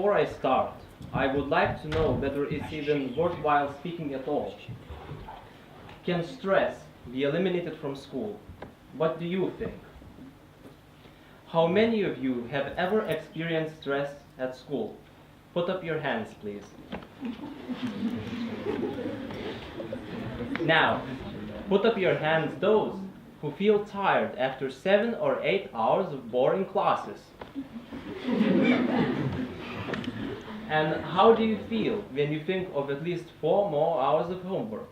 before I start, I would like to know whether it's even worthwhile speaking at all. Can stress be eliminated from school? What do you think? How many of you have ever experienced stress at school? Put up your hands, please. Now, put up your hands those who feel tired after 7 or 8 hours of boring classes. And how do you feel when you think of at least 4 more hours of homework?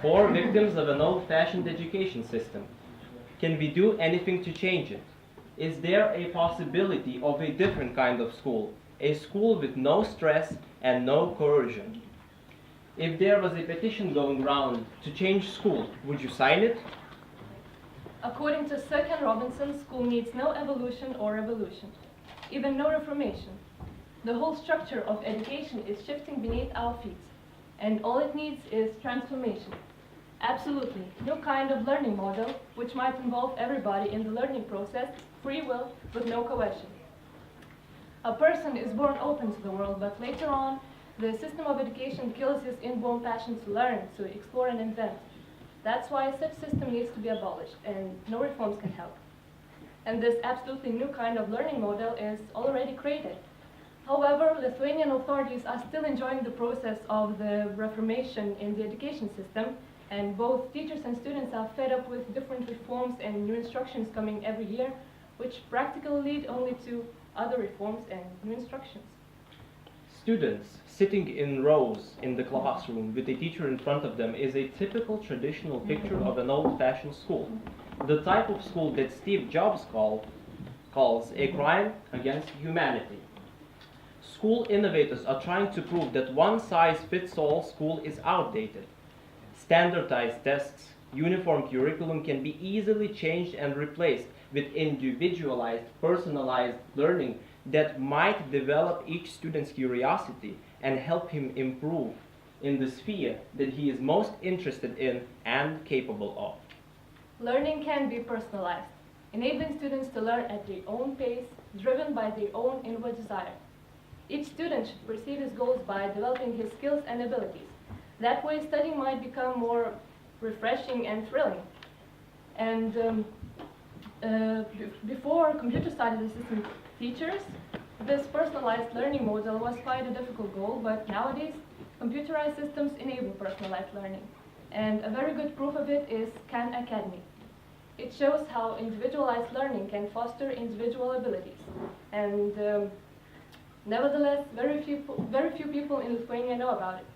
4 victims of an old-fashioned education system. Can we do anything to change it? Is there a possibility of a different kind of school? A school with no stress and no coercion? If there was a petition going round to change school, would you sign it? According to Sir Ken Robinson, school needs no evolution or revolution, even no reformation. The whole structure of education is shifting beneath our feet, and all it needs is transformation. Absolutely, no kind of learning model, which might involve everybody in the learning process, free will, with no coercion. A person is born open to the world, but later on, the system of education kills his inborn passion to learn, to explore and invent. That's why such system needs to be abolished, and no reforms can help. And this absolutely new kind of learning model is already created. However, Lithuanian authorities are still enjoying the process of the reformation in the education system, and both teachers and students are fed up with different reforms and new instructions coming every year, which practically lead only to other reforms and new instructions. Students sitting in rows in the classroom with a teacher in front of them is a typical traditional picture of an old-fashioned school. The type of school that Steve Jobs calls a crime against humanity. School innovators are trying to prove that one-size-fits-all school is outdated. Standardized tests, uniform curriculum can be easily changed and replaced with individualized, personalized learning that might develop each student's curiosity and help him improve in the sphere that he is most interested in and capable of. Learning can be personalized, enabling students to learn at their own pace, driven by their own inward desire. Each student should perceive his goals by developing his skills and abilities. That way, studying might become more refreshing and thrilling. And before computer studies assistant teachers, this personalized learning model was quite a difficult goal, but nowadays, computerized systems enable personalized learning. And a very good proof of it is Khan Academy. It shows how individualized learning can foster individual abilities. And nevertheless, very few people in Lithuania know about it.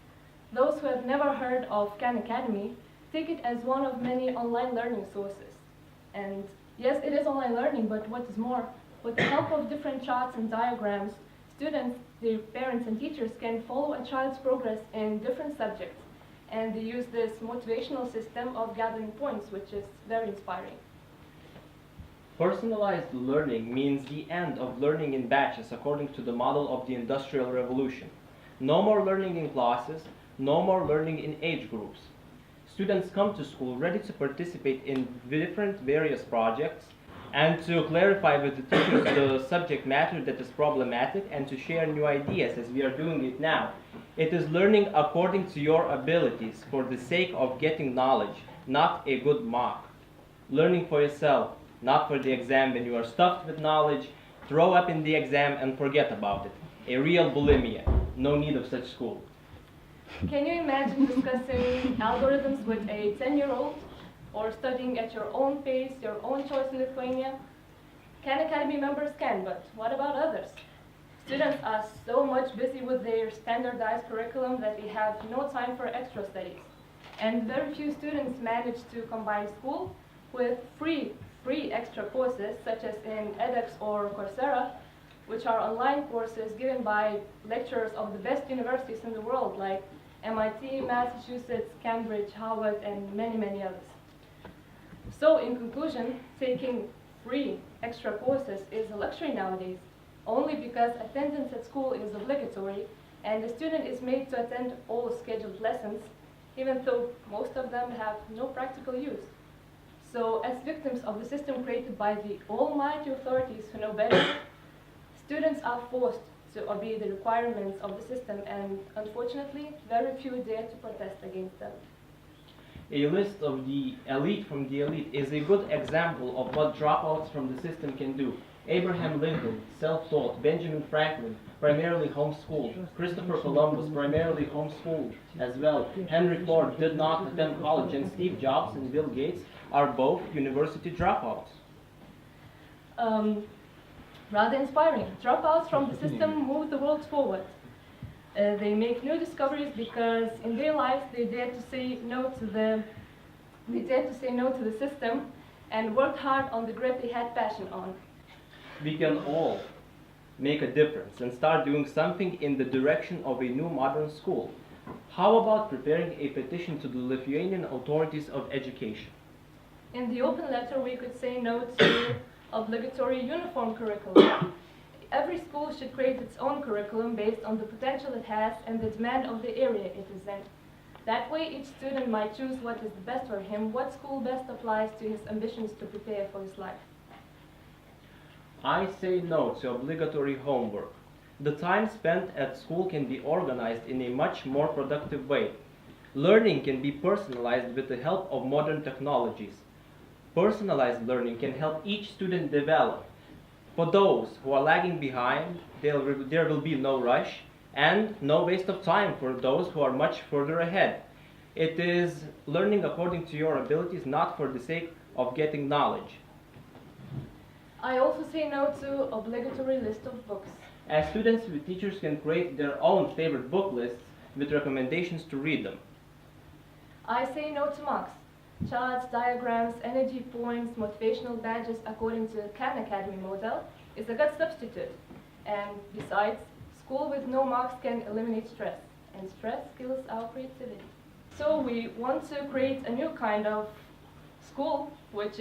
Those who have never heard of Khan Academy take it as one of many online learning sources. And yes, it is online learning, but what is more, with the help of different charts and diagrams, students, their parents and teachers can follow a child's progress in different subjects. And they use this motivational system of gathering points, which is very inspiring. Personalized learning means the end of learning in batches according to the model of the Industrial Revolution. No more learning in classes, no more learning in age groups. Students come to school ready to participate in various projects and to clarify with the teachers the subject matter that is problematic and to share new ideas as we are doing it now. It is learning according to your abilities for the sake of getting knowledge, not a good mark. Learning for yourself, not for the exam. When you are stuffed with knowledge, throw up in the exam and forget about it. A real bulimia. No need of such school. Can you imagine discussing algorithms with a 10-year-old or studying at your own pace, your own choice in Lithuania? Khan Academy members can, but what about others? Students are so much busy with their standardized curriculum that they have no time for extra studies. And very few students manage to combine school with free extra courses, such as in TEDx or Coursera, which are online courses given by lecturers of the best universities in the world, like MIT, Massachusetts, Cambridge, Harvard, and many, many others. So in conclusion, taking free extra courses is a luxury nowadays, only because attendance at school is obligatory and the student is made to attend all scheduled lessons, even though most of them have no practical use. So, as victims of the system created by the almighty authorities who know better, students are forced to obey the requirements of the system, and unfortunately, very few dare to protest against them. A list of the elite from the elite is a good example of what dropouts from the system can do. Abraham Lincoln, self-taught. Benjamin Franklin, primarily homeschooled. Christopher Columbus, primarily homeschooled as well. Henry Ford did not attend college, and Steve Jobs and Bill Gates are both university dropouts. Rather inspiring. Dropouts from the system move the world forward. They make new discoveries because in their lives they dare to say no to the system and work hard on the grip they had passion on. We can all make a difference and start doing something in the direction of a new modern school. How about preparing a petition to the Lithuanian authorities of education? In the open letter, we could say no to obligatory uniform curriculum. Every school should create its own curriculum based on the potential it has and the demand of the area it is in. That way, each student might choose what is the best for him, what school best applies to his ambitions to prepare for his life. I say no to obligatory homework. The time spent at school can be organized in a much more productive way. Learning can be personalized with the help of modern technologies. Personalized learning can help each student develop. For those who are lagging behind, there will be no rush and no waste of time for those who are much further ahead. It is learning according to your abilities, not for the sake of getting knowledge. I also say no to obligatory list of books. As students, teachers can create their own favorite book lists with recommendations to read them. I say no to marks. Charts, diagrams, energy points, motivational badges according to Khan Academy model is a good substitute. And besides, school with no marks can eliminate stress, and stress kills our creativity. So we want to create a new kind of school, which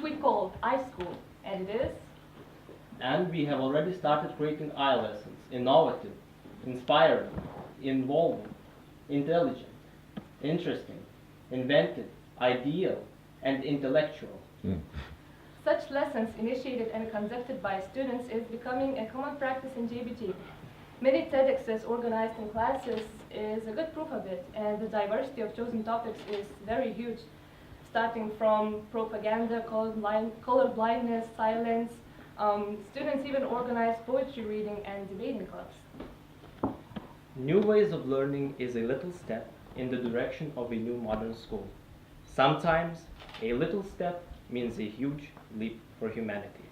we call iSchool, and it is. And we have already started creating i-lessons, innovative, inspiring, involving, intelligent, interesting, inventive, ideal, and intellectual. Such lessons initiated and conducted by students is becoming a common practice in JBG. Many TEDx's organized in classes is a good proof of it, and the diversity of chosen topics is very huge, starting from propaganda, color blindness, silence. Students even organize poetry reading and debating clubs. New ways of learning is a little step in the direction of a new modern school. Sometimes a little step means a huge leap for humanity.